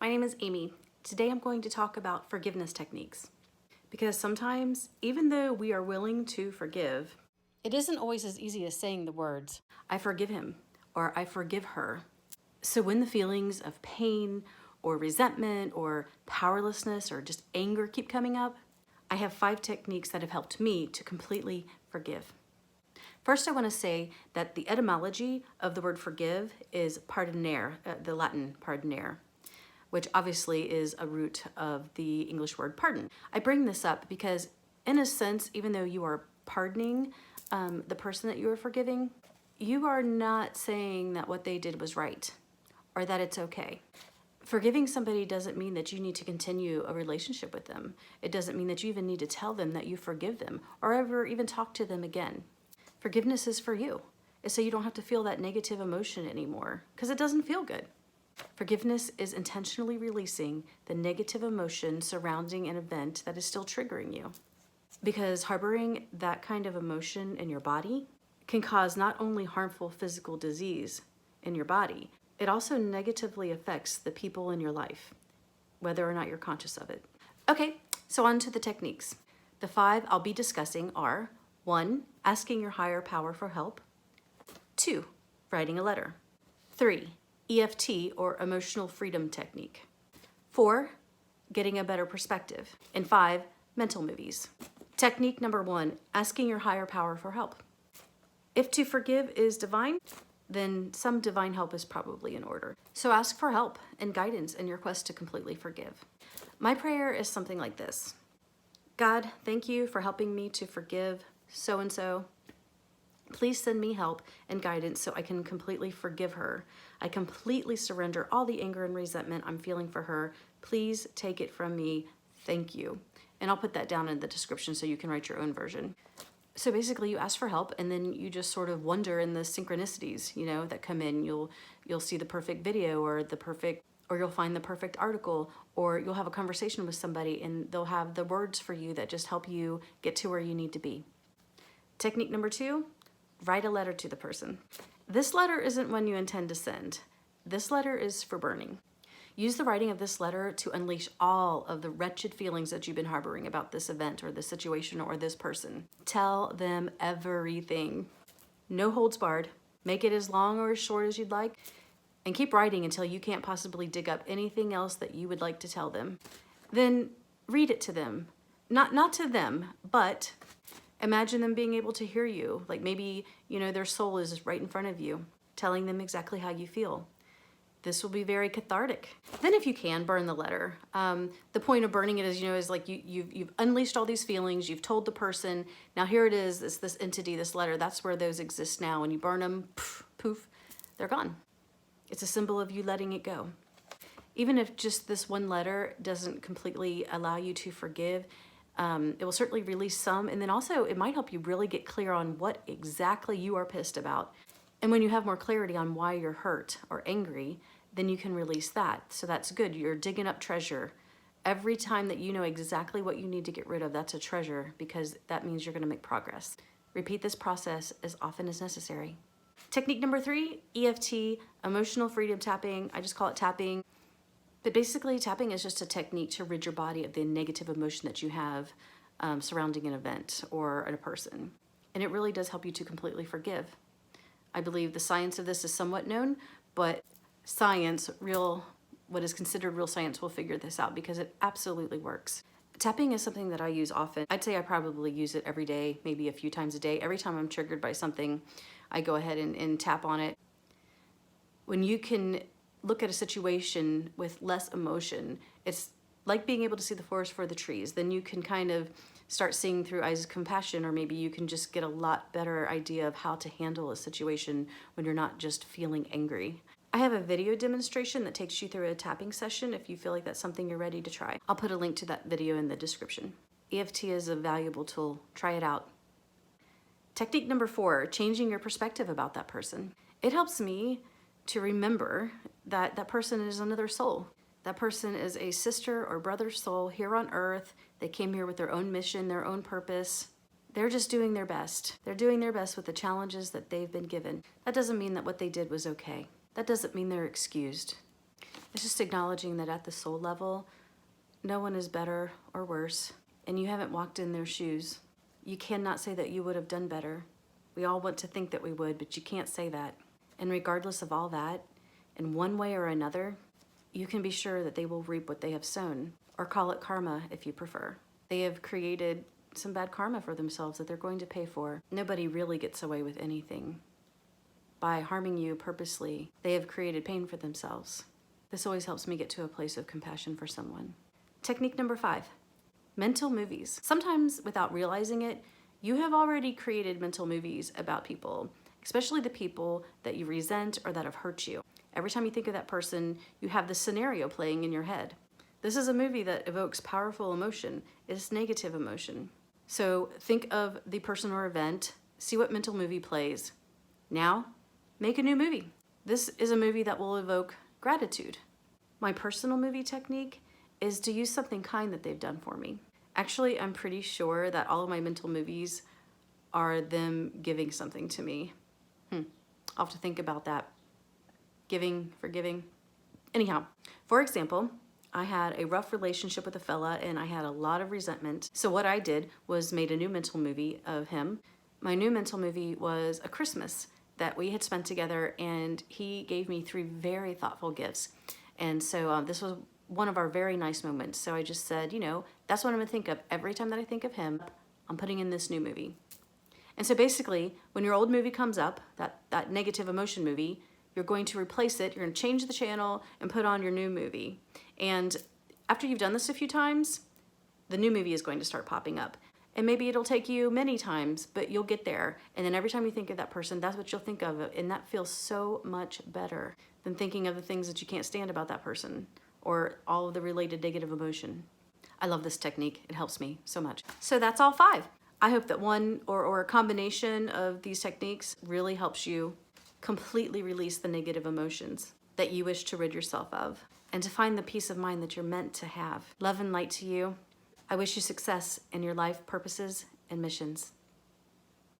My name is Amy. Today I'm going to talk about forgiveness techniques. Because sometimes, even though we are willing to forgive, It isn't always as easy as saying the words. I forgive him or I forgive her. So when the feelings of pain or resentment or powerlessness or just anger keep coming up, I have 5 techniques that have helped me to completely forgive. First, I want to say that the etymology of the word forgive is pardonare, the Latin pardonare, which obviously is a root of the English word pardon. I bring this up because, in a sense, even though you are pardoning the person that you are forgiving, you are not saying that what they did was right or that it's okay. Forgiving somebody doesn't mean that you need to continue a relationship with them. It doesn't mean that you even need to tell them that you forgive them or ever even talk to them again. Forgiveness is for you. It's so you don't have to feel that negative emotion anymore because it doesn't feel good. Forgiveness is intentionally releasing the negative emotion surrounding an event that is still triggering you. Because harboring that kind of emotion in your body can cause not only harmful physical disease in your body, it also negatively affects the people in your life, whether or not you're conscious of it. Okay, so on to the techniques. The 5 I'll be discussing are 1, asking your higher power for help. 2, writing a letter. 3, EFT or emotional freedom technique. 4, getting a better perspective. And 5, mental movies. Technique number 1, asking your higher power for help. If to forgive is divine, then some divine help is probably in order. So ask for help and guidance in your quest to completely forgive. My prayer is something like this. God, thank you for helping me to forgive so-and-so. Please send me help and guidance so I can completely forgive her. I completely surrender all the anger and resentment I'm feeling for her. Please take it from me. Thank you. And I'll put that down in the description so you can write your own version. So basically you ask for help and then you just sort of wonder in the synchronicities, that come in. You'll see the perfect video or you'll find the perfect article, or you'll have a conversation with somebody and they'll have the words for you that just help you get to where you need to be. Technique number 2, write a letter to the person. This letter isn't one you intend to send. This letter is for burning. Use the writing of this letter to unleash all of the wretched feelings that you've been harboring about this event or this situation or this person. Tell them everything. No holds barred. Make it as long or as short as you'd like, and keep writing until you can't possibly dig up anything else that you would like to tell them. Then read it to them. Not to them, but imagine them being able to hear you. Like maybe, their soul is right in front of you, telling them exactly how you feel. This will be very cathartic. Then if you can, burn the letter. The point of burning it is, is like you've unleashed all these feelings, you've told the person, now here it is, it's this entity, this letter, that's where those exist now. When you burn them, poof, they're gone. It's a symbol of you letting it go. Even if just this one letter doesn't completely allow you to forgive, it will certainly release some, and then also it might help you really get clear on what exactly you are pissed about. And when you have more clarity on why you're hurt or angry, then you can release that. So that's good. You're digging up treasure. Every time that you know exactly what you need to get rid of, that's a treasure, because that means you're going to make progress. Repeat this process as often as necessary. Technique number 3, EFT, emotional freedom tapping. I just call it tapping. But basically, tapping is just a technique to rid your body of the negative emotion that you have surrounding an event or a person. And it really does help you to completely forgive. I believe the science of this is somewhat known, but science, what is considered real science, will figure this out because it absolutely works. Tapping is something that I use often. I'd say I probably use it every day, maybe a few times a day. Every time I'm triggered by something, I go ahead and tap on it. When you can look at a situation with less emotion, it's like being able to see the forest for the trees. Then you can kind of start seeing through eyes of compassion, or maybe you can just get a lot better idea of how to handle a situation when you're not just feeling angry. I have a video demonstration that takes you through a tapping session if you feel like that's something you're ready to try. I'll put a link to that video in the description. EFT is a valuable tool. Try it out. Technique number 4, changing your perspective about that person. It helps me to remember that that person is another soul. That person is a sister or brother soul here on earth. They came here with their own mission, their own purpose. They're just doing their best. They're doing their best with the challenges that they've been given. That doesn't mean that what they did was okay. That doesn't mean they're excused. It's just acknowledging that at the soul level, no one is better or worse, and you haven't walked in their shoes. You cannot say that you would have done better. We all want to think that we would, but you can't say that. And regardless of all that, in one way or another, you can be sure that they will reap what they have sown, or call it karma if you prefer. They have created some bad karma for themselves that they're going to pay for. Nobody really gets away with anything. By harming you purposely, they have created pain for themselves. This always helps me get to a place of compassion for someone. Technique number 5, mental movies. Sometimes without realizing it, you have already created mental movies about people, especially the people that you resent or that have hurt you. Every time you think of that person, you have this scenario playing in your head. This is a movie that evokes powerful emotion. It's negative emotion. So think of the person or event, see what mental movie plays. Now, make a new movie. This is a movie that will evoke gratitude. My personal movie technique is to use something kind that they've done for me. Actually, I'm pretty sure that all of my mental movies are them giving something to me. I'll have to think about that. Giving, forgiving. Anyhow, for example, I had a rough relationship with a fella and I had a lot of resentment. So what I did was made a new mental movie of him. My new mental movie was a Christmas that we had spent together, and he gave me 3 very thoughtful gifts. And so this was one of our very nice moments. So I just said, you know, that's what I'm gonna think of every time that I think of him. I'm putting in this new movie. And so basically, when your old movie comes up, that negative emotion movie, you're going to replace it, you're gonna change the channel and put on your new movie. And after you've done this a few times, the new movie is going to start popping up. And maybe it'll take you many times, but you'll get there. And then every time you think of that person, that's what you'll think of. And that feels so much better than thinking of the things that you can't stand about that person or all of the related negative emotion. I love this technique. It helps me so much. So that's all 5. I hope that one or a combination of these techniques really helps you completely release the negative emotions that you wish to rid yourself of and to find the peace of mind that you're meant to have. Love and light to you. I wish you success in your life purposes and missions.